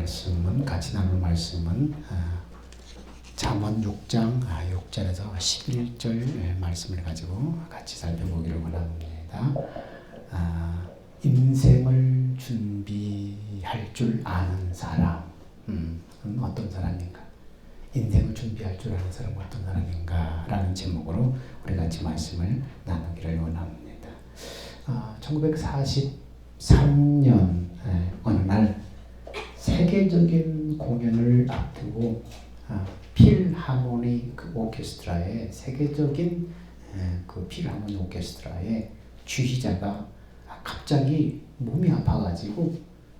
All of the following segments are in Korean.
같이 나눌 말씀은 잠언 6장 6절에서 11절 말씀을 가지고 같이 살펴보기를 원합니다. 인생을 준비할 줄 아는 사람은 어떤 사람인가? 인생을 준비할 줄 아는 사람은 어떤 사람인가? 라는 제목으로 우리 같이 말씀을 나누기를 원합니다. 1943년 어느 날 세계적인 공연을 앞두고 필하모닉 오케스트라의 세계적인 그 필하모닉 오케스트라의 주휘자가 갑자기 몸이 아파가지고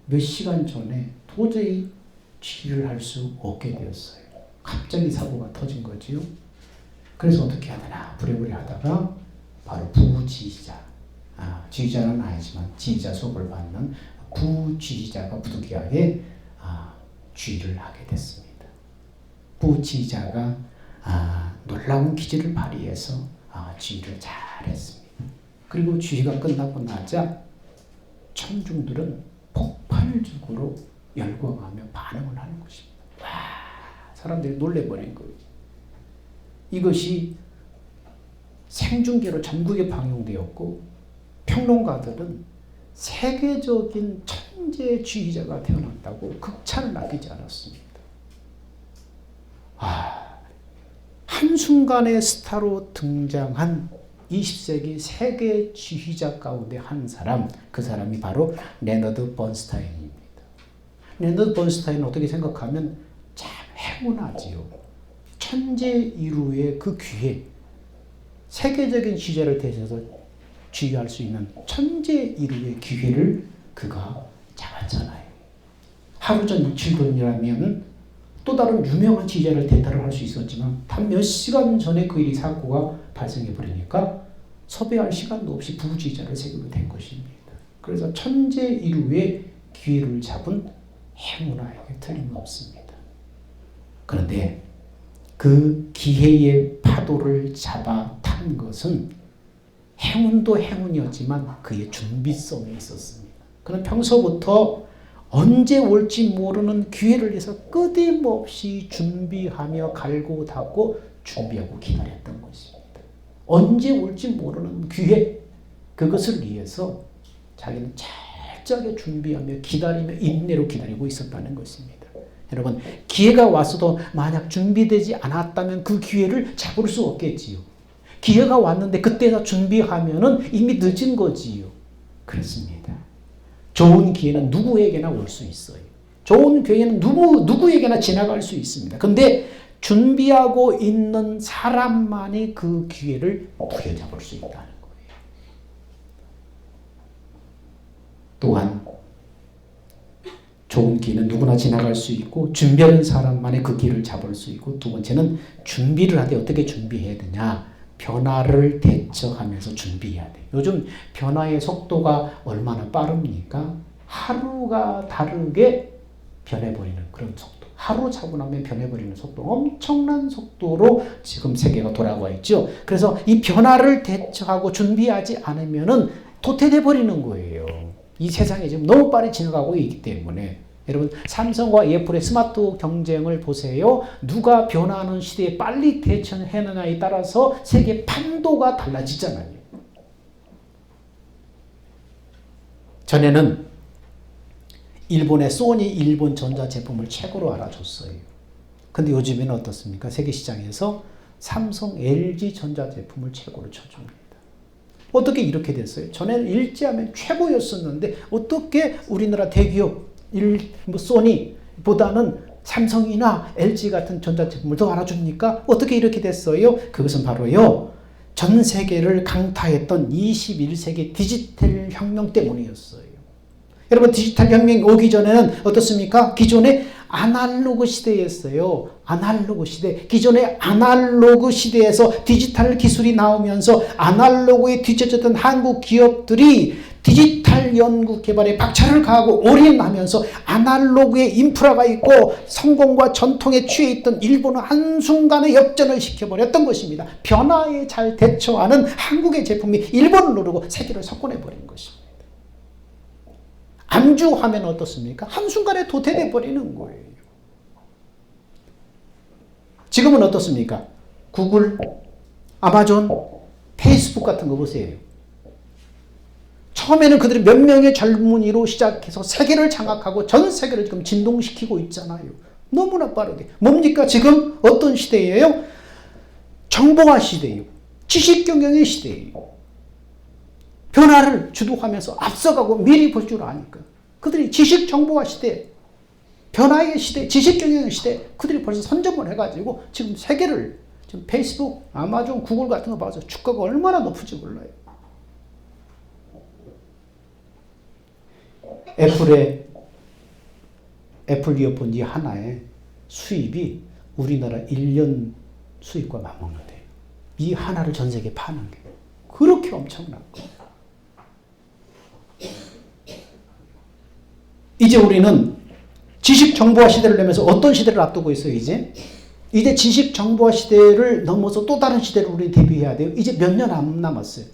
몇 시간 전에 도저히 지휘를 할 수 없게 되었어요. 갑자기 사고가 터진 거지요. 그래서 어떻게 하느냐 부랴부랴하다가 바로 부지휘자, 지휘자는 아니지만 지휘자 수업을 받는 부지휘자가 부득이하게 지휘를 하게 됐습니다. 부지휘자가 놀라운 기질을 발휘해서 지휘를 잘했습니다. 그리고 지휘가 끝나고 나자 청중들은 폭발적으로 열광하며 반응을 하는 것입니다. 와, 사람들이 놀래버린 거예요. 이것이 생중계로 전국에 방영되었고 평론가들은 세계적인 천재 지휘자가 태어난다고 극찬을 남기지 않았습니다. 한순간에 스타로 등장한 20세기 세계 지휘자 가운데 한 사람, 그 사람이 바로 레너드 번스타인입니다. 레너드 번스타인은 어떻게 생각하면 참 행운하지요. 천재 이루의 그 기회, 세계적인 지휘자를 대신해서 지휘할 수 있는 천재 이루의 기회를 그가 잡았잖아요. 하루 전 이틀 전이라면 또 다른 유명한 지휘자를 대타를 할 수 있었지만 단 몇 시간 전에 그 일이 사고가 발생해 버리니까 섭외할 시간도 없이 부지휘자를 세우게 된 것입니다. 그래서 천재 이루의 기회를 잡은 행운아에게 틀림없습니다. 그런데 그 기회의 파도를 잡아 탄 것은 행운도 행운이었지만 그의 준비성에 있었습니다. 그는 평소부터 언제 올지 모르는 기회를 위해서 끊임없이 준비하며 갈고 닦고 준비하고 기다렸던 것입니다. 언제 올지 모르는 기회, 그것을 위해서 자기는 철저하게 준비하며 기다리며 인내로 기다리고 있었다는 것입니다. 여러분, 기회가 왔어도 만약 준비되지 않았다면 그 기회를 잡을 수 없겠지요. 기회가 왔는데 그때다 준비하면은 이미 늦은 거지요. 그렇습니다. 좋은 기회는 누구에게나 올 수 있어요. 좋은 기회는 누구에게나 지나갈 수 있습니다. 근데 준비하고 있는 사람만이 그 기회를 부여잡을 수 있다는 거예요. 또한 좋은 기회는 누구나 지나갈 수 있고 준비하는 사람만이 그 기회를 잡을 수 있고, 두 번째는 준비를 하되 어떻게 준비해야 되냐? 변화를 대처하면서 준비해야 돼요. 요즘 변화의 속도가 얼마나 빠릅니까? 하루가 다르게 변해버리는 그런 속도. 하루 자고 나면 변해버리는 속도. 엄청난 속도로 지금 세계가 돌아가 있죠. 그래서 이 변화를 대처하고 준비하지 않으면은 도태돼 버리는 거예요. 이 세상이 지금 너무 빨리 지나가고 있기 때문에. 여러분, 삼성과 애플의 스마트 경쟁을 보세요. 누가 변화하는 시대에 빨리 대처해느냐에 따라서 세계 판도가 달라지잖아요. 전에는 일본의 소니 일본 전자제품을 최고로 알아줬어요. 근데 요즘에는 어떻습니까? 세계 시장에서 삼성, LG 전자제품을 최고로 쳐줍니다. 어떻게 이렇게 됐어요? 전에는 일제하면 최고였었는데 어떻게 우리나라 대기업 소니보다는 삼성이나 LG 같은 전자제품을 더 알아줍니까? 어떻게 이렇게 됐어요? 그것은 바로요, 전 세계를 강타했던 21세기 디지털 혁명 때문이었어요. 여러분, 디지털 혁명이 오기 전에는 어떻습니까? 기존의 아날로그 시대였어요. 아날로그 시대. 기존의 아날로그 시대에서 디지털 기술이 나오면서 아날로그에 뒤처졌던 한국 기업들이 디지털 연구 개발에 박차를 가하고 올인하면서 아날로그의 인프라가 있고 성공과 전통에 취해 있던 일본은 한순간에 역전을 시켜버렸던 것입니다. 변화에 잘 대처하는 한국의 제품이 일본을 누르고 세계를 석권해버린 것입니다. 안주하면 어떻습니까? 한순간에 도태돼 버리는 거예요. 지금은 어떻습니까? 구글, 아마존, 페이스북 같은 거 보세요. 처음에는 그들이 몇 명의 젊은이로 시작해서 세계를 장악하고 전 세계를 지금 진동시키고 있잖아요. 너무나 빠르게. 뭡니까? 지금 어떤 시대예요? 정보화 시대예요. 지식경영의 시대예요. 변화를 주도하면서 앞서가고 미리 볼 줄 아니까. 그들이 지식정보화 시대, 변화의 시대, 지식경영의 시대, 그들이 벌써 선점을 해가지고 지금 세계를, 지금 페이스북, 아마존, 구글 같은 거 봐서 주가가 얼마나 높을지 몰라요. 애플 이어폰 이 하나의 수입이 우리나라 1년 수입과 맞먹는데요. 이 하나를 전 세계에 파는 게 그렇게 엄청난 거예요. 이제 우리는 지식정보화 시대를 내면서 어떤 시대를 앞두고 있어요, 이제? 이제 지식정보화 시대를 넘어서 또 다른 시대를 우리 대비해야 돼요. 이제 몇 년 안 남았어요.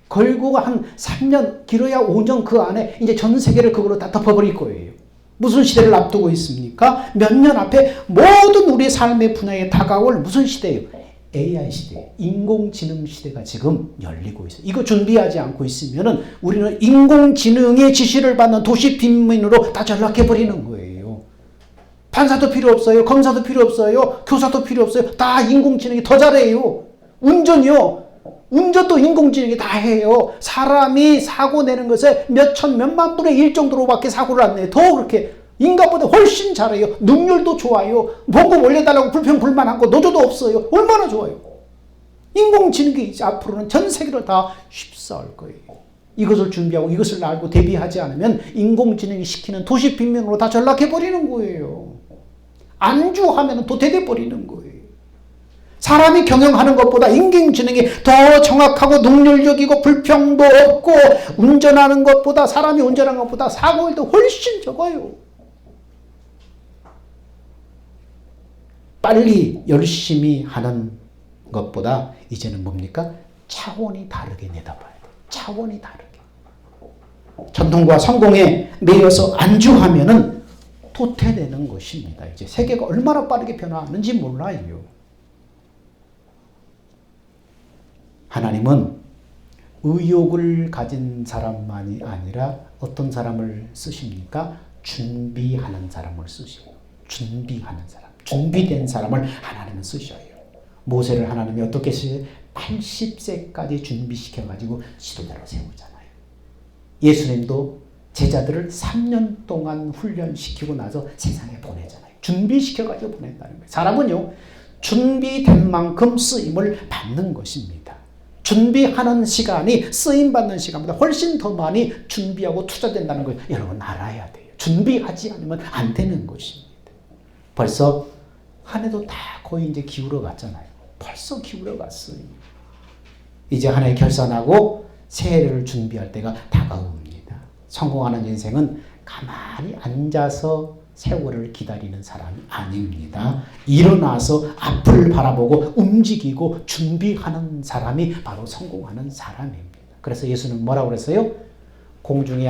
걸고 한 3년, 길어야 5년 그 안에 이제 전 세계를 그걸로 다 덮어버릴 거예요. 무슨 시대를 앞두고 있습니까? 몇 년 앞에 모든 우리의 삶의 분야에 다가올 무슨 시대예요? AI 시대, 인공지능 시대가 지금 열리고 있어요. 이거 준비하지 않고 있으면은 우리는 인공지능의 지시를 받는 도시 빈민으로 다 전락해버리는 거예요. 판사도 필요 없어요. 검사도 필요 없어요. 교사도 필요 없어요. 다 인공지능이 더 잘해요. 운전도 인공지능이 다 해요. 사람이 사고 내는 것에 몇만 분의 1 정도로밖에 사고를 안 내요. 더 그렇게 인간보다 훨씬 잘해요. 능률도 좋아요. 봉급 올려달라고 불평불만한 거 노조도 없어요. 얼마나 좋아요. 인공지능이 이제 앞으로는 전 세계를 다 휩싸을 거예요. 이것을 준비하고 이것을 알고 대비하지 않으면 인공지능이 시키는 도시 빈민으로 다 전락해버리는 거예요. 안주하면 도태돼버리는 거예요. 사람이 경영하는 것보다 인공지능이 더 정확하고 능률적이고 불평도 없고 운전하는 것보다 사람이 운전하는 것보다 사고일도 훨씬 적어요. 빨리 열심히 하는 것보다 이제는 뭡니까? 차원이 다르게 내다봐야 돼요. 차원이 다르게. 전통과 성공에 매여서 안주하면은 도태되는 것입니다. 이제 세계가 얼마나 빠르게 변화하는지 몰라요. 하나님은 의욕을 가진 사람만이 아니라 어떤 사람을 쓰십니까? 준비하는 사람을 쓰시고 준비하는 사람, 준비된 사람을 하나님은 쓰셔요. 모세를 하나님이 어떻게 쓰셔요? 80세까지 준비시켜가지고 지도자로 세우잖아요. 예수님도 제자들을 3년 동안 훈련시키고 나서 세상에 보내잖아요. 준비시켜가지고 보낸다는 거예요. 사람은요, 준비된 만큼 쓰임을 받는 것입니다. 준비하는 시간이 쓰임받는 시간보다 훨씬 더 많이 준비하고 투자된다는 걸 여러분 알아야 돼요. 준비하지 않으면 안 되는 것입니다. 벌써 한 해도 다 거의 이제 기울어 갔잖아요. 벌써 기울어 갔어요. 이제 한 해 결산하고 새해를 준비할 때가 다가옵니다. 성공하는 인생은 가만히 앉아서 세월을 기다리는 사람이 아닙니다. 일어나서 앞을 바라보고 움직이고 준비하는 사람이 바로 성공하는 사람입니다. 그래서 예수는 뭐라고 그랬어요? 공중에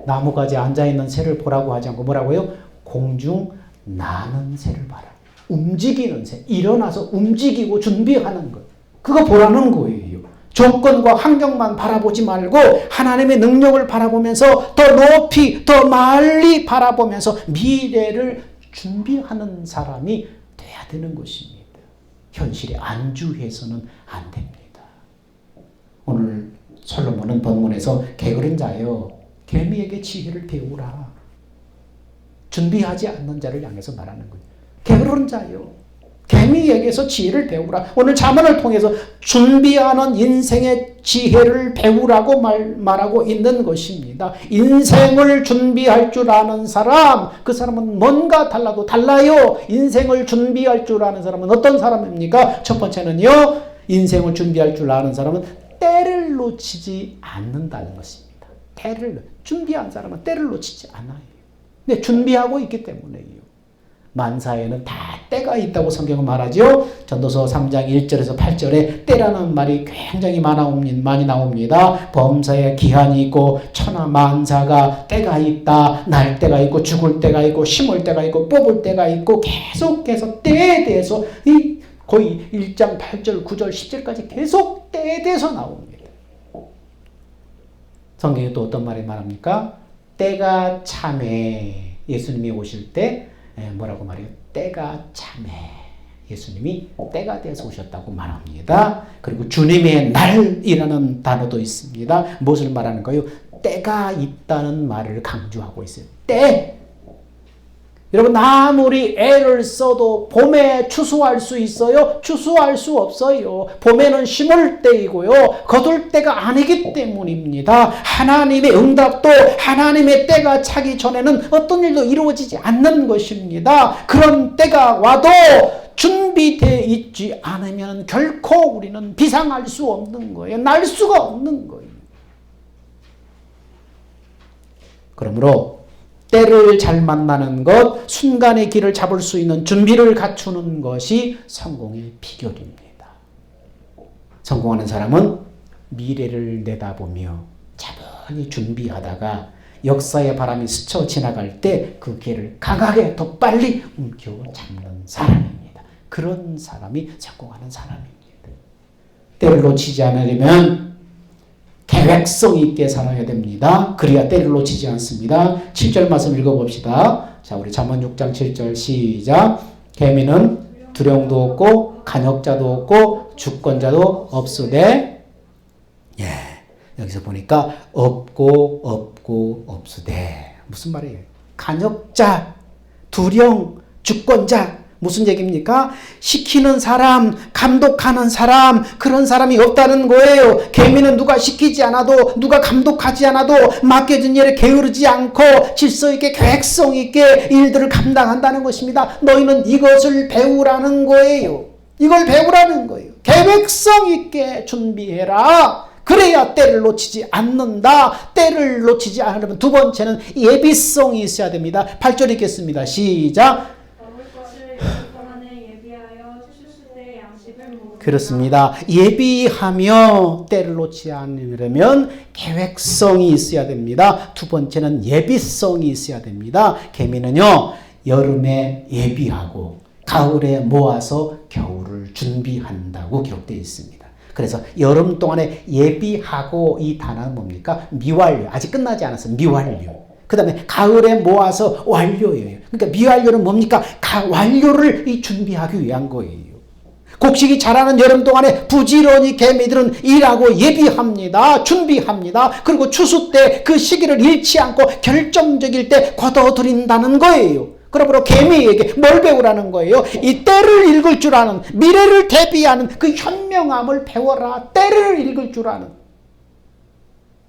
나무가지에 앉아있는 새를 보라고 하지 않고 뭐라고요? 공중 나는 새를 봐라. 움직이는 새. 일어나서 움직이고 준비하는 것. 그거 보라는 거예요. 조건과 환경만 바라보지 말고 하나님의 능력을 바라보면서 더 높이 더 멀리 바라보면서 미래를 준비하는 사람이 돼야 되는 것입니다. 현실에 안주해서는 안 됩니다. 오늘 솔로몬은 본문에서 게으른 자여 개미에게 지혜를 배우라. 준비하지 않는 자를 향해서 말하는 거예요. 게으른 자여 개미에게서 지혜를 배우라. 오늘 잠언을 통해서 준비하는 인생의 지혜를 배우라고 말하고 있는 것입니다. 인생을 준비할 줄 아는 사람, 그 사람은 뭔가 달라도 달라요. 인생을 준비할 줄 아는 사람은 어떤 사람입니까? 첫 번째는요, 인생을 준비할 줄 아는 사람은 때를 놓치지 않는다는 것입니다. 준비한 사람은 때를 놓치지 않아요. 근데 준비하고 있기 때문에요. 만사에는 다 때가 있다고 성경은 말하죠. 전도서 3장 1절에서 8절에 때라는 말이 굉장히 많이 나옵니다. 범사에 기한이 있고 천하 만사가 때가 있다. 날 때가 있고 죽을 때가 있고 심을 때가 있고 뽑을 때가 있고 계속해서 때에 대해서 거의 1장 8절 9절 10절까지 계속 때에 대해서 나옵니다. 성경에 또 어떤 말이 말합니까? 때가 참에 예수님이 오실 때 뭐라고 말해요? 때가 참에 예수님이 때가 돼서 오셨다고 말합니다. 그리고 주님의 날이라는 단어도 있습니다. 무엇을 말하는 거예요? 때가 있다는 말을 강조하고 있어요. 때! 여러분 아무리 애를 써도 봄에 추수할 수 있어요? 추수할 수 없어요. 봄에는 심을 때이고요. 거둘 때가 아니기 때문입니다. 하나님의 응답도 하나님의 때가 차기 전에는 어떤 일도 이루어지지 않는 것입니다. 그런 때가 와도 준비되어 있지 않으면 결코 우리는 비상할 수 없는 거예요. 날 수가 없는 거예요. 그러므로 때를 잘 만나는 것, 순간의 길을 잡을 수 있는 준비를 갖추는 것이 성공의 비결입니다. 성공하는 사람은 미래를 내다보며 차분히 준비하다가 역사의 바람이 스쳐 지나갈 때 그 길을 강하게 더 빨리 움켜잡는 사람입니다. 그런 사람이 성공하는 사람입니다. 때를 놓치지 않으려면 계획성 있게 살아야 됩니다. 그래야 때를 놓치지 않습니다. 7절 말씀 읽어봅시다. 자, 우리 잠언 6장 7절 시작. 계민은 두령도 없고 간역자도 없고 주권자도 없으되. 예, 여기서 보니까 없고 없으되 무슨 말이에요? 간역자, 두령, 주권자 무슨 얘기입니까? 시키는 사람, 감독하는 사람, 그런 사람이 없다는 거예요. 계민은 누가 시키지 않아도, 누가 감독하지 않아도 맡겨진 일에 게으르지 않고 질서 있게 계획성 있게 일들을 감당한다는 것입니다. 너희는 이것을 배우라는 거예요. 이걸 배우라는 거예요. 계획성 있게 준비해라. 그래야 때를 놓치지 않는다. 때를 놓치지 않으려면 두 번째는 예비성이 있어야 됩니다. 8절 읽겠습니다. 시작. 그렇습니다. 예비하며 때를 놓지 않으려면 계획성이 있어야 됩니다. 두 번째는 예비성이 있어야 됩니다. 계민은요, 여름에 예비하고 가을에 모아서 겨울을 준비한다고 기록되어 있습니다. 그래서 여름 동안에 예비하고 이 단어는 뭡니까? 미완료. 아직 끝나지 않았어요. 미완료. 그 다음에 가을에 모아서 완료예요. 그러니까 미완료는 뭡니까? 완료를 준비하기 위한 거예요. 곡식이 자라는 여름 동안에 부지런히 개미들은 일하고 예비합니다. 준비합니다. 그리고 추수 때 그 시기를 잃지 않고 결정적일 때 거둬들인다는 거예요. 그러므로 개미에게 뭘 배우라는 거예요? 이 때를 읽을 줄 아는, 미래를 대비하는 그 현명함을 배워라. 때를 읽을 줄 아는,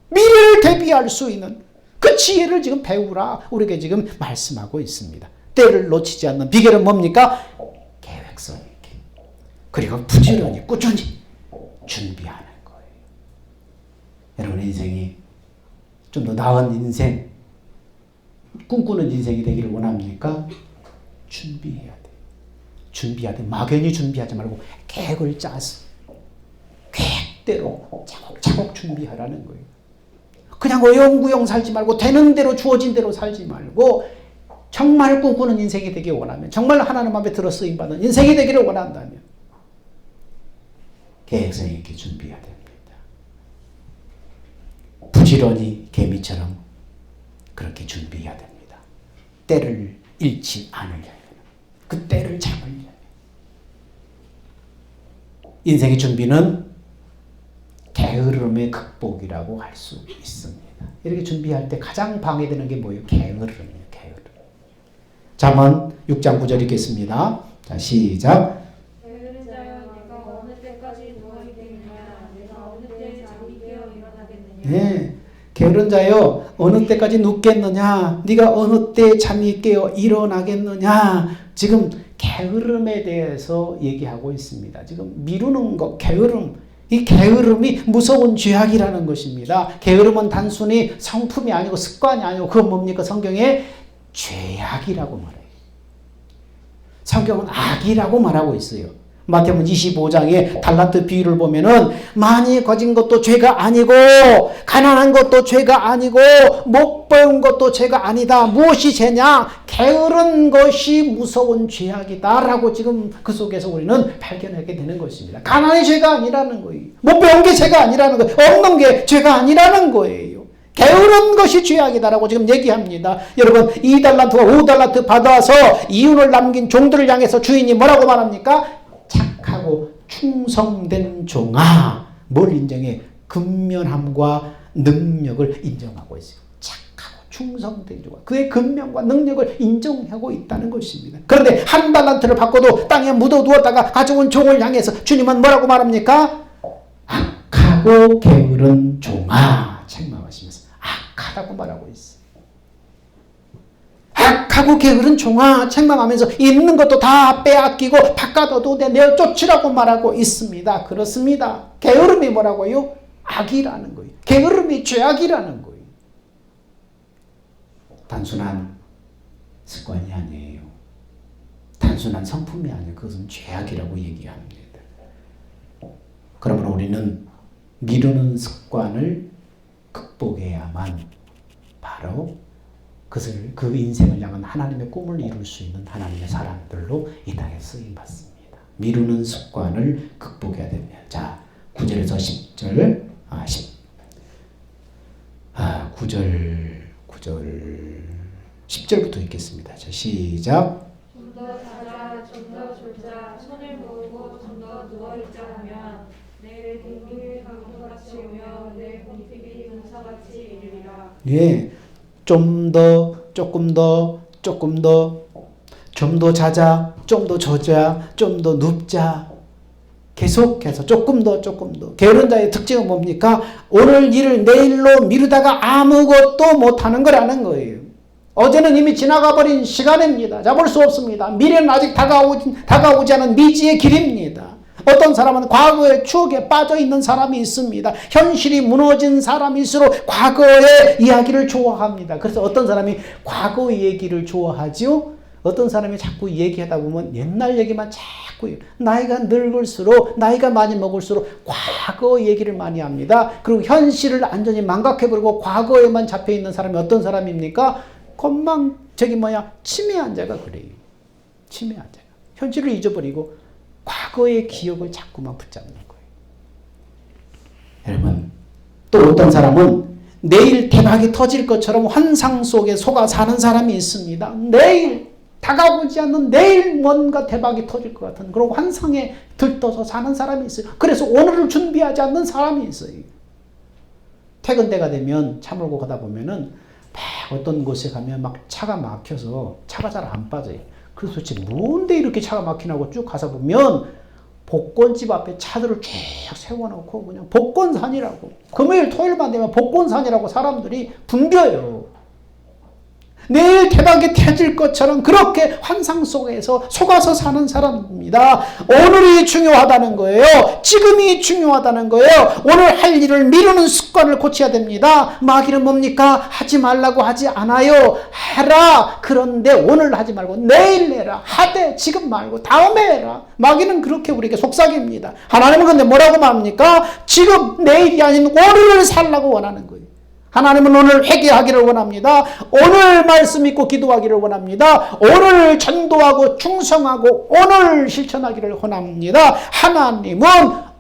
미래를 대비할 수 있는 그 지혜를 지금 배우라. 우리에게 지금 말씀하고 있습니다. 때를 놓치지 않는 비결은 뭡니까? 계획성 있게. 그리고 부지런히 꾸준히 준비하는 거예요. 여러분의 인생이 좀 더 나은 인생, 꿈꾸는 인생이 되기를 원합니까? 준비해야 돼요. 준비해야 돼. 막연히 준비하지 말고 계획을 짜서 계획대로 차곡차곡 준비하라는 거예요. 그냥 어영부영 살지 말고 되는 대로 주어진 대로 살지 말고 정말 꿈꾸는 인생이 되길 원하면, 정말 하나님 마음에 들어 쓰임받는 인생이 되기를 원한다면 계획성 있게 준비해야 됩니다. 부지런히 개미처럼 그렇게 준비해야 됩니다. 때를 잃지 않으려면, 그 때를 잡으려면. 인생의 준비는 게으름의 극복이라고 할 수 있습니다. 이렇게 준비할 때 가장 방해되는 게 뭐예요? 게으름이에요. 게으름. 잠언 6장 9절 읽겠습니다. 자, 시작. 게으른 자여, 네가 어느 때까지 누워 있겠느냐? 네가 어느 때 잠이 깨어 일어나겠느냐? 네, 게으른 자여, 어느 때까지 눕겠느냐? 네가 어느 때 잠이 깨어 일어나겠느냐? 지금 게으름에 대해서 얘기하고 있습니다. 지금 미루는 것, 게으름. 이 게으름이 무서운 죄악이라는 것입니다. 게으름은 단순히 성품이 아니고 습관이 아니고 그건 뭡니까? 성경에 죄악이라고 말해요. 성경은 악이라고 말하고 있어요. 마태복음 25장에 달란트 비유를 보면은 많이 거진 것도 죄가 아니고 가난한 것도 죄가 아니고 못 배운 것도 죄가 아니다. 무엇이 죄냐? 게으른 것이 무서운 죄악이다라고 지금 그 속에서 우리는 발견하게 되는 것입니다. 가난이 죄가 아니라는 거예요. 못 배운 게 죄가 아니라는 거예요. 없는 게 죄가 아니라는 거예요. 게으른 것이 죄악이다라고 지금 얘기합니다. 여러분 2달란트와 5달란트 받아서 이윤을 남긴 종들을 향해서 주인이 뭐라고 말합니까? 착하고 충성된 종아. 뭘 인정해? 근면함과 능력을 인정하고 있어요. 착하고 충성된 종아. 그의 근면과 능력을 인정하고 있다는 것입니다. 그런데 1달란트를 받고도 땅에 묻어두었다가 가져온 종을 향해서 주님은 뭐라고 말합니까? 악하고 게으른 종아. 책망하시면서 악하다고 말하고 있어요. 악하고 게으른 종아. 책망하면서 있는 것도 다 빼앗기고 바꿔둬도 내어 쫓으라고 말하고 있습니다. 그렇습니다. 게으름이 뭐라고요? 악이라는 거예요. 게으름이 죄악이라는 거예요. 단순한 습관이 아니에요. 단순한 성품이 아니에요. 그것은 죄악이라고 얘기합니다. 그러므로 우리는 미루는 습관을 극복해야만 바로 그것을 그 인생을 향한 하나님의 꿈을 이룰 수 있는 하나님의 사람들로 이 땅에 쓰임 받습니다. 미루는 습관을 극복해야 됩니다. 자, 9절에서 10절, 9절, 10절부터 읽겠습니다. 자, 시작. 좀 더 자자, 좀 더 졸자, 손을 모으고 좀 더 누워있자 하면 내일 공기를 강도같이 오며 내일 공택이 용사같이 이르리라. 예, 좀 더, 조금 더, 조금 더, 좀 더 자자, 좀 더 조자, 좀 더 눕자. 계속해서 조금 더, 조금 더. 게으른 자의 특징은 뭡니까? 오늘 일을 내일로 미루다가 아무것도 못하는 거라는 거예요. 어제는 이미 지나가 버린 시간입니다. 잡을 수 없습니다. 미래는 아직 다가오지 않은 미지의 길입니다. 어떤 사람은 과거의 추억에 빠져 있는 사람이 있습니다. 현실이 무너진 사람일수록 과거의 이야기를 좋아합니다. 그래서 어떤 사람이 과거 얘기를 좋아하지요? 어떤 사람이 자꾸 얘기하다 보면 옛날 얘기만 자꾸 나이가 늙을수록 나이가 많이 먹을수록 과거 얘기를 많이 합니다. 그리고 현실을 완전히 망각해버리고 과거에만 잡혀있는 사람이 어떤 사람입니까? 치매 환자가 그래요. 치매 환자가. 현실을 잊어버리고 과거의 기억을 자꾸만 붙잡는 거예요. 여러분, 또 어떤 사람은 내일 대박이 터질 것처럼 환상 속에 속아 사는 사람이 있습니다. 내일 다가오지 않는 내일 뭔가 대박이 터질 것 같은 그런 환상에 들떠서 사는 사람이 있어요. 그래서 오늘을 준비하지 않는 사람이 있어요. 퇴근 때가 되면 차 몰고 가다 보면은 어떤 곳에 가면 막 차가 막혀서 차가 잘 안 빠져요. 그래서 도대체 뭔데 이렇게 차가 막히나고 쭉 가서 보면 복권집 앞에 차들을 쭉 세워놓고 그냥 복권산이라고, 금요일 토요일만 되면 복권산이라고 사람들이 붐벼요. 내일 대박이 터질 것처럼 그렇게 환상 속에서 속아서 사는 사람입니다. 오늘이 중요하다는 거예요. 지금이 중요하다는 거예요. 오늘 할 일을 미루는 습관을 고쳐야 됩니다. 마귀는 뭡니까? 하지 말라고 하지 않아요. 해라. 그런데 오늘 하지 말고 내일 해라. 하되 지금 말고 다음에 해라. 마귀는 그렇게 우리에게 속삭입니다. 하나님은 근데 뭐라고 말합니까? 지금 내일이 아닌 오늘을 살라고 원하는 거예요. 하나님은 오늘 회개하기를 원합니다. 오늘 말씀 믿고 기도하기를 원합니다. 오늘 전도하고 충성하고 오늘 실천하기를 원합니다. 하나님은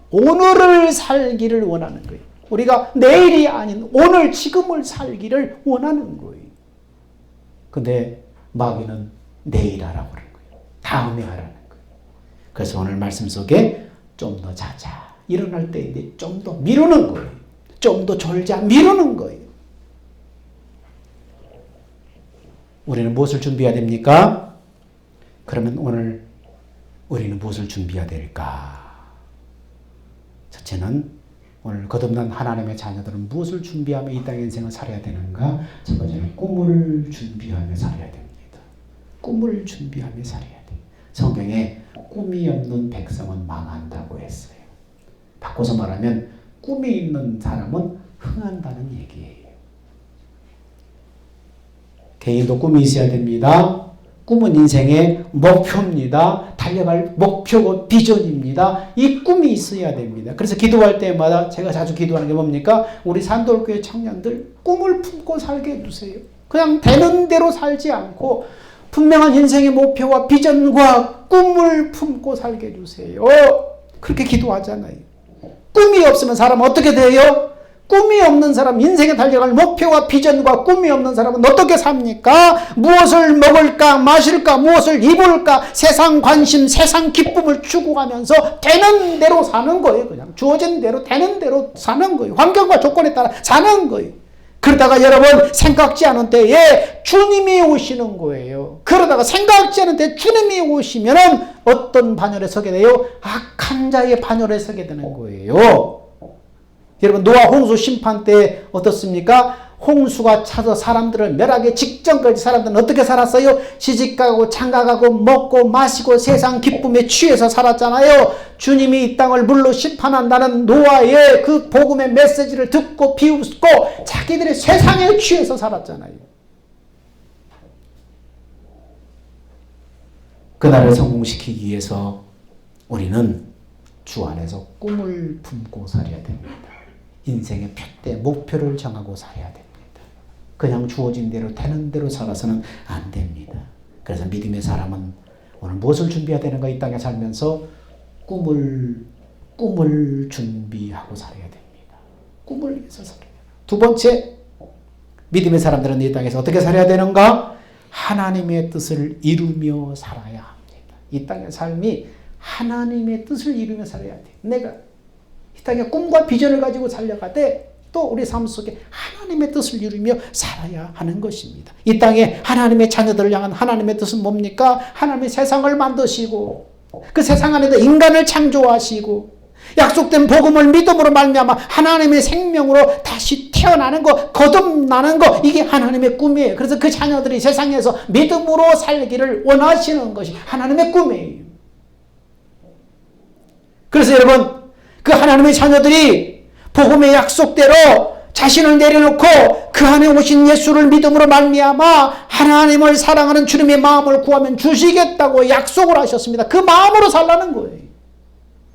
오늘을 살기를 원하는 거예요. 우리가 내일이 아닌 오늘 지금을 살기를 원하는 거예요. 근데 마귀는 내일 하라고 그러는 거예요. 다음에 하라는 거예요. 그래서 오늘 말씀 속에 좀 더 자자. 일어날 때 좀 더 미루는 거예요. 좀 더 졸자. 미루는 거예요. 우리는 무엇을 준비해야 됩니까? 그러면 오늘 우리는 무엇을 준비해야 될까? 첫째는 오늘 거듭난 하나님의 자녀들은 무엇을 준비하며 이 땅의 인생을 살아야 되는가? 첫 번째는 꿈을 준비하며 살아야 됩니다. 꿈을 준비하며 살아야 돼요. 성경에 꿈이 없는 백성은 망한다고 했어요. 바꿔서 말하면 꿈이 있는 사람은 흥한다는 얘기예요. 개인도 꿈이 있어야 됩니다. 꿈은 인생의 목표입니다. 달려갈 목표고 비전입니다. 이 꿈이 있어야 됩니다. 그래서 기도할 때마다 제가 자주 기도하는 게 뭡니까? 우리 산돌교회 청년들 꿈을 품고 살게 해주세요. 그냥 되는 대로 살지 않고 분명한 인생의 목표와 비전과 꿈을 품고 살게 해주세요. 그렇게 기도하잖아요. 꿈이 없으면 사람은 어떻게 돼요? 꿈이 없는 사람, 인생에 달려갈 목표와 비전과 꿈이 없는 사람은 어떻게 삽니까? 무엇을 먹을까, 마실까, 무엇을 입을까, 세상 관심, 세상 기쁨을 추구하면서 되는 대로 사는 거예요. 그냥 주어진 대로, 되는 대로 사는 거예요. 환경과 조건에 따라 사는 거예요. 그러다가 여러분 생각지 않은 때에 주님이 오시는 거예요. 그러다가 생각지 않은 때에 주님이 오시면 어떤 반열에 서게 돼요? 악한 자의 반열에 서게 되는 거예요. 여러분 노아 홍수 심판 때 어떻습니까? 홍수가 차서 사람들을 멸하기 직전까지 사람들은 어떻게 살았어요? 시집가고 장가가고 먹고 마시고 세상 기쁨에 취해서 살았잖아요. 주님이 이 땅을 물로 심판한다는 노아의 그 복음의 메시지를 듣고 비웃고 자기들의 세상에 취해서 살았잖아요. 그날을 성공시키기 위해서 우리는 주 안에서 꿈을 품고 살아야 됩니다. 인생의 표대 목표를 정하고 살아야 됩니다. 그냥 주어진 대로 되는 대로 살아서는 안 됩니다. 그래서 믿음의 사람은 오늘 무엇을 준비해야 되는가? 이 땅에 살면서 꿈을 준비하고 살아야 됩니다. 꿈을 위해서 살아야 됩니다. 두 번째, 믿음의 사람들은 이 땅에서 어떻게 살아야 되는가? 하나님의 뜻을 이루며 살아야 합니다. 이 땅의 삶이 하나님의 뜻을 이루며 살아야 돼. 내가 이 땅에 꿈과 비전을 가지고 살려가되 또 우리 삶 속에 하나님의 뜻을 이루며 살아야 하는 것입니다. 이 땅에 하나님의 자녀들을 향한 하나님의 뜻은 뭡니까? 하나님의 세상을 만드시고 그 세상 안에도 인간을 창조하시고 약속된 복음을 믿음으로 말미암아 하나님의 생명으로 다시 태어나는 거, 거듭나는 거, 이게 하나님의 꿈이에요. 그래서 그 자녀들이 세상에서 믿음으로 살기를 원하시는 것이 하나님의 꿈이에요. 그래서 여러분, 그 하나님의 자녀들이 복음의 약속대로 자신을 내려놓고 그 안에 오신 예수를 믿음으로 말미암아 하나님을 사랑하는 주님의 마음을 구하면 주시겠다고 약속을 하셨습니다. 그 마음으로 살라는 거예요.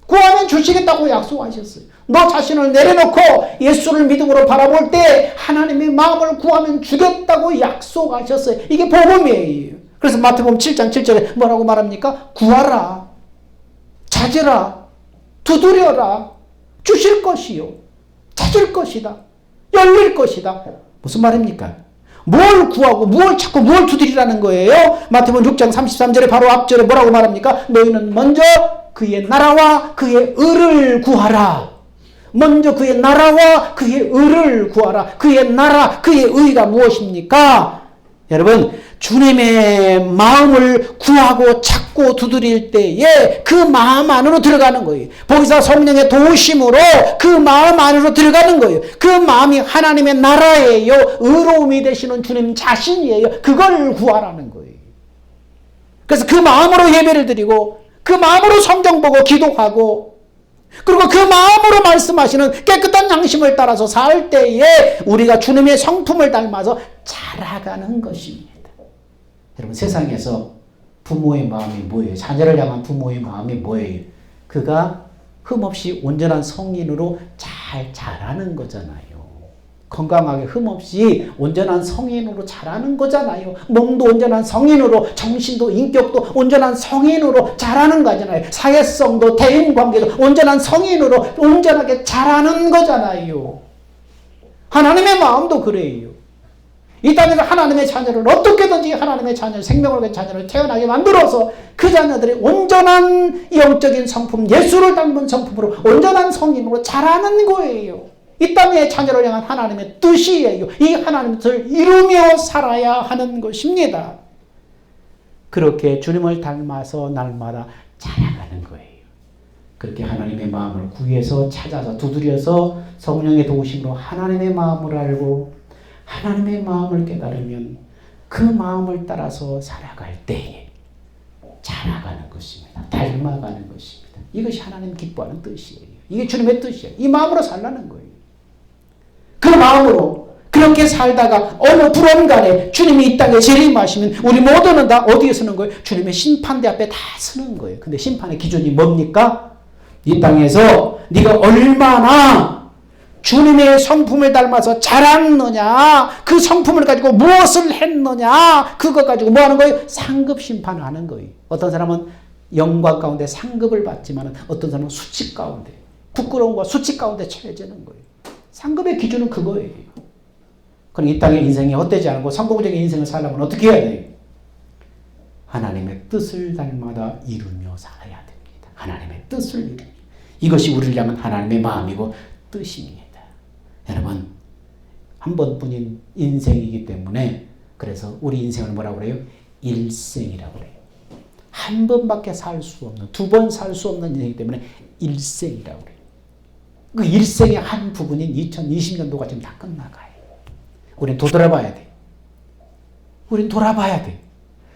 구하면 주시겠다고 약속하셨어요. 너 자신을 내려놓고 예수를 믿음으로 바라볼 때 하나님의 마음을 구하면 주겠다고 약속하셨어요. 이게 복음이에요. 그래서 마태복음 7장 7절에 뭐라고 말합니까? 구하라, 찾으라, 두드려라, 주실 것이요, 찾을 것이다, 열릴 것이다. 무슨 말입니까? 뭘 구하고 뭘 찾고 뭘 두드리라는 거예요? 마태복음 6장 33절에 바로 앞절에 뭐라고 말합니까? 너희는 먼저 그의 나라와 그의 의를 구하라. 먼저 그의 나라와 그의 의를 구하라. 그의 나라, 그의 의가 무엇입니까? 여러분, 주님의 마음을 구하고 찾고 두드릴 때에 그 마음 안으로 들어가는 거예요. 보혜사 성령의 도우심으로 그 마음 안으로 들어가는 거예요. 그 마음이 하나님의 나라예요. 의로움이 되시는 주님 자신이에요. 그걸 구하라는 거예요. 그래서 그 마음으로 예배를 드리고 그 마음으로 성경 보고 기도하고 그리고 그 마음으로 말씀하시는 깨끗한 양심을 따라서 살 때에 우리가 주님의 성품을 닮아서 자라가는 것입니다. 여러분, 세상에서 부모의 마음이 뭐예요? 자녀를 향한 부모의 마음이 뭐예요? 그가 흠없이 온전한 성인으로 잘 자라는 거잖아요. 건강하게 흠없이 온전한 성인으로 자라는 거잖아요. 몸도 온전한 성인으로, 정신도 인격도 온전한 성인으로 자라는 거잖아요. 사회성도 대인관계도 온전한 성인으로 온전하게 자라는 거잖아요. 하나님의 마음도 그래요. 이 땅에서 하나님의 자녀를 어떻게든지 하나님의 자녀를, 생명을 가진 자녀를 태어나게 만들어서 그 자녀들이 온전한 영적인 성품, 예수를 닮은 성품으로 온전한 성인으로 자라는 거예요. 이 땅의 자녀를 향한 하나님의 뜻이에요. 이 하나님의 뜻을 이루며 살아야 하는 것입니다. 그렇게 주님을 닮아서 날마다 자라가는 거예요. 그렇게 하나님의 마음을 구해서 찾아서 두드려서 성령의 도우심으로 하나님의 마음을 알고 하나님의 마음을 깨달으면 그 마음을 따라서 살아갈 때에 자라가는 것입니다. 닮아가는 것입니다. 이것이 하나님 기뻐하는 뜻이에요. 이게 주님의 뜻이에요. 이 마음으로 살라는 거예요. 그 마음으로, 그 이렇게 살다가 어느 불언간에 주님이 이 땅에 재림하시면 우리 모두는 다 어디에 서는 거예요? 주님의 심판대 앞에 다 서는 거예요. 근데 심판의 기준이 뭡니까? 이 땅에서 네가 얼마나 주님의 성품을 닮아서 자랐느냐, 그 성품을 가지고 무엇을 했느냐, 그거 가지고 뭐 하는 거예요? 상급 심판을 하는 거예요. 어떤 사람은 영광 가운데 상급을 받지만 어떤 사람은 수치 가운데, 부끄러움과 수치 가운데 처해지는 거예요. 상급의 기준은 그거예요. 그럼 이 땅의 인생이 헛되지 않고 성공적인 인생을 살려면 어떻게 해야 돼요? 하나님의 뜻을 닮아다 이루며 살아야 됩니다. 하나님의 뜻을 이루며. 이것이 우리를 향한 하나님의 마음이고 뜻입니다. 여러분, 한 번뿐인 인생이기 때문에 그래서 우리 인생을 뭐라고 그래요? 일생이라고 그래요. 한 번밖에 살 수 없는, 두 번 살 수 없는 인생이기 때문에 일생이라고 그래요. 그 일생의 한 부분인 2020년도가 지금 다 끝나가요. 우린 되돌아봐야 돼. 우린 돌아봐야 돼.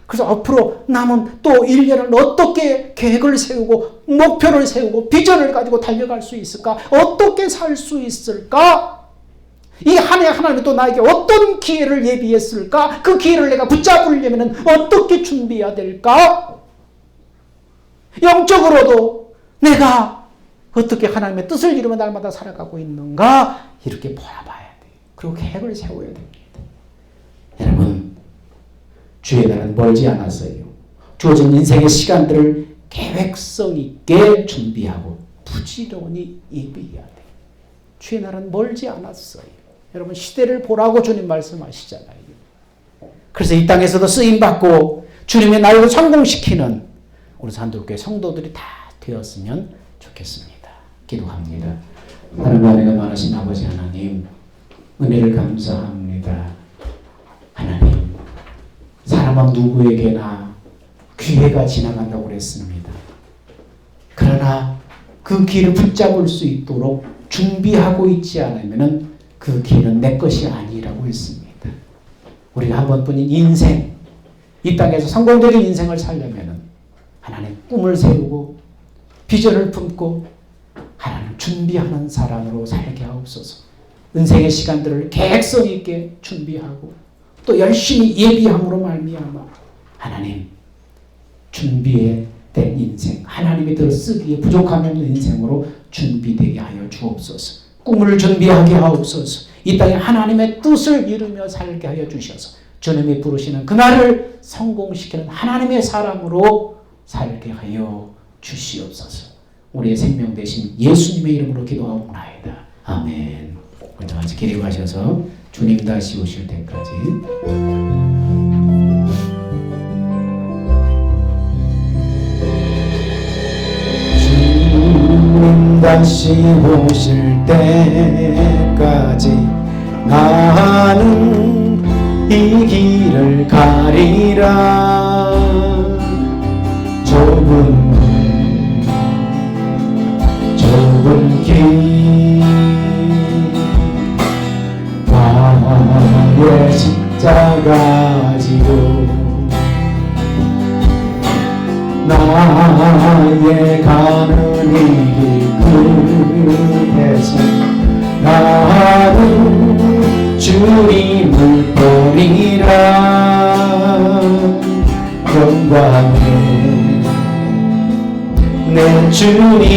그래서 앞으로 남은 또 1년을 어떻게 계획을 세우고 목표를 세우고 비전을 가지고 달려갈 수 있을까? 어떻게 살 수 있을까? 이 한 해 하나님이 또 나에게 어떤 기회를 예비했을까? 그 기회를 내가 붙잡으려면 어떻게 준비해야 될까? 영적으로도 내가 어떻게 하나님의 뜻을 이루며 날마다 살아가고 있는가? 이렇게 바라봐야 돼요. 그리고 계획을 세워야 됩니다. 여러분, 주의 날은 멀지 않았어요. 주어진 인생의 시간들을 계획성 있게 준비하고 부지런히 예비해야 돼요. 주의 날은 멀지 않았어요. 여러분, 시대를 보라고 주님 말씀하시잖아요. 그래서 이 땅에서도 쓰임받고 주님의 날을 성공시키는 우리 산도교회 성도들이 다 되었으면 좋겠습니다. 기도합니다. 하나님, 은혜가 많으신 아버지 하나님, 은혜를 감사합니다. 하나님, 사람은 누구에게나 기회가 지나간다고 그랬습니다. 그러나 그 기회를 붙잡을 수 있도록 준비하고 있지 않으면 그 기회는 내 것이 아니라고 했습니다. 우리가 한 번뿐인 인생, 이 땅에서 성공적인 인생을 살려면 하나님 꿈을 세우고 비전을 품고 하나님 준비하는 사람으로 살게 하옵소서. 인생의 시간들을 계획성 있게 준비하고 또 열심히 예비함으로 말미암아 하나님 준비된 인생, 하나님의 뜻을 쓰기에 부족함이 없는 인생으로 준비되게 하여 주옵소서. 꿈을 준비하게 하옵소서. 이 땅에 하나님의 뜻을 이루며 살게 하여 주셔서 주님이 부르시는 그날을 성공시키는 하나님의 사람으로 살게 하여 주시옵소서. 우리의 생명 되신 예수님의 이름으로 기도하옵나이다. 아멘. 먼저 같이 기리고 하셔서 주님 다시 오실 때까지 주님 다시 오실 때까지 나는 이 길을 가리라. 좁은 길 나의 십자가 지고 나의 가는 이 길 끝에서 나는 주님을 보리라. 영광의 내 주님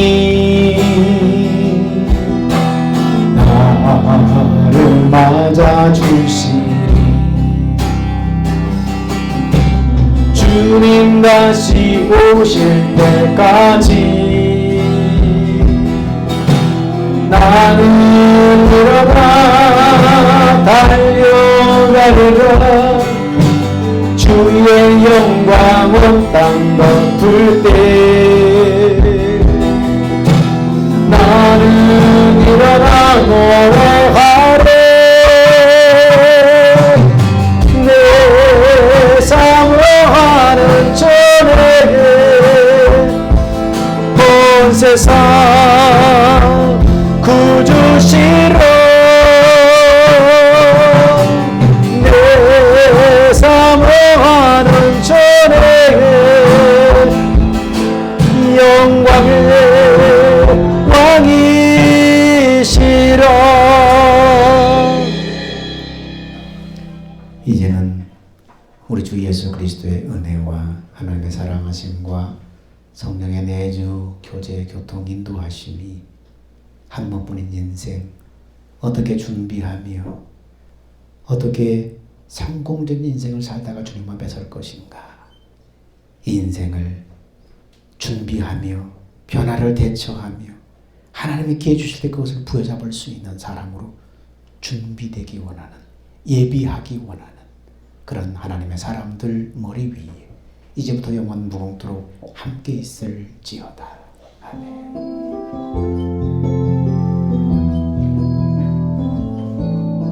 나를 맞아주시리. 주님 다시 오실 때까지 나는 일어나 달려가리라. 주의 영광 온 땅 덮을 때 나는 일어나 노래하리. 내 사모하는 전에게 온 세상 구주시로 내 사모하는 전에게 영광의 왕이시라. 이제는 우리 주 예수 그리스도의 은혜와 하나님의 사랑하심과 성령의 내주, 교제, 교통, 인도하심이 한 번뿐인 인생 어떻게 준비하며 어떻게 성공적인 인생을 살다가 주님 앞에 설 것인가. 이 인생을 준비하며 변화를 대처하며 하나님이 기회 주실 때 그것을 부여잡을 수 있는 사람으로 준비되기 원하는, 예비하기 원하는 그런 하나님의 사람들 머리 위에 이제부터 영원 무궁토록 함께 있을지어다. 아멘.